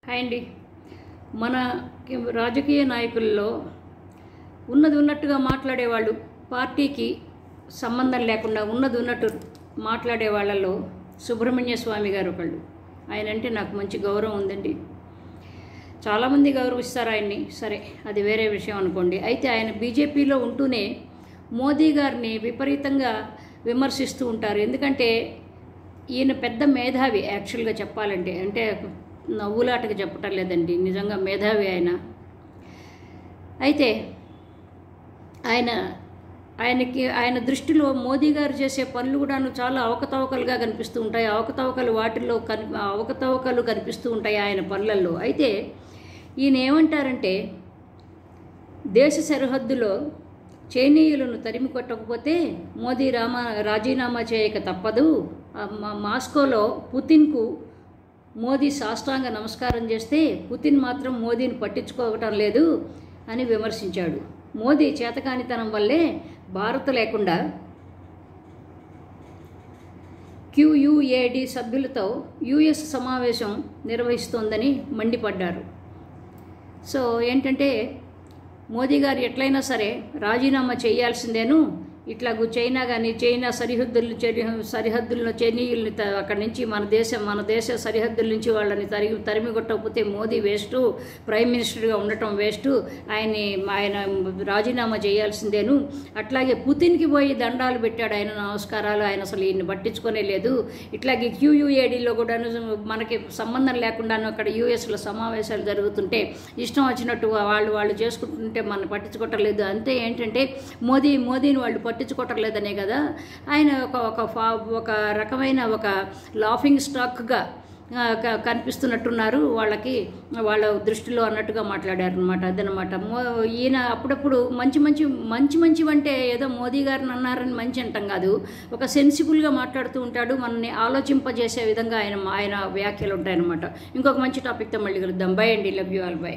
Hi అండి. మన రాజకీయ నాయకుల్లో ఉన్నది ఉన్నట్టుగా మాట్లాడేవాళ్ళు, పార్టీకి సంబంధం లేకుండా ఉన్నది ఉన్నట్టు మాట్లాడే వాళ్ళలో సుబ్రహ్మణ్య స్వామి గారు ఒకళ్ళు. ఆయన అంటే నాకు మంచి గౌరవం ఉందండి. చాలామంది గౌరవిస్తారు ఆయన్ని, సరే అది వేరే విషయం అనుకోండి. అయితే ఆయన బీజేపీలో ఉంటూనే మోదీ గారిని విపరీతంగా విమర్శిస్తూ ఉంటారు. ఎందుకంటే ఈయన పెద్ద మేధావి, యాక్చువల్గా చెప్పాలంటే, అంటే నవ్వులాటకి చెప్పటం లేదండి, నిజంగా మేధావి ఆయన. అయితే ఆయన దృష్టిలో మోదీ గారు చేసే పనులు కూడాను చాలా అవకతవకలుగా కనిపిస్తూ ఉంటాయి. అవకతవకలు కనిపిస్తూ ఉంటాయి ఆయన పనులలో. అయితే ఈయన ఏమంటారంటే, దేశ సరిహద్దులో చైనీయులను తరిమి కొట్టకపోతే మోదీ రాజీనామా చేయక తప్పదు. మాస్కోలో పుతిన్కు మోదీ సాష్టాంగ నమస్కారం చేస్తే పుతిన్ మాత్రం మోదీని పట్టించుకోవటం లేదు అని విమర్శించాడు. మోదీ చేతకానితనం వల్లే భారత్ లేకుండా QUAD సభ్యులతో US సమావేశం నిర్వహిస్తోందని మండిపడ్డారు. సో ఏంటంటే, మోదీ గారు ఎట్లయినా సరే రాజీనామా చేయాల్సిందేను. ఇట్లాగూ చైనా కానీ, చైనా సరిహద్దులను చైనీయుల్ని అక్కడి నుంచి మన దేశ సరిహద్దుల నుంచి వాళ్ళని తరిమి కొట్టకపోతే మోదీ వేస్టు, ప్రైమ్ మినిస్టర్గా ఉండటం వేస్టు, ఆయన రాజీనామా చేయాల్సిందేను. అట్లాగే పుతిన్కి పోయి దండాలు పెట్టాడు ఆయన, నమస్కారాలు, ఆయన అసలు ఈయన్ని పట్టించుకునే లేదు. ఇట్లాగే QUADలో కూడాను మనకి సంబంధం లేకుండాను అక్కడ USలో సమావేశాలు జరుగుతుంటే ఇష్టం వచ్చినట్టు వాళ్ళు చేసుకుంటుంటే మనం పట్టించుకోవటం లేదు. అంతే ఏంటంటే మోదీని వాళ్ళు పట్టించుకోవటం లేదనే కదా ఆయన ఒక రకమైన ఒక లాఫింగ్ స్టాక్గా కనిపిస్తున్నట్టున్నారు వాళ్ళ దృష్టిలో అన్నట్టుగా మాట్లాడారు అనమాట. అదనమాట. ఈయన అప్పుడప్పుడు మంచి అంటే ఏదో మోదీ గారిని అన్నారని మంచి అంటాం కాదు, ఒక సెన్సిబుల్గా మాట్లాడుతూ ఉంటాడు. మనల్ని ఆలోచింపజేసే విధంగా ఆయన వ్యాఖ్యలు ఉంటాయన్నమాట. ఇంకొక మంచి టాపిక్తో మళ్ళీ కలుద్దాం. బై అండి, లవ్ యూ ఆల్, బై.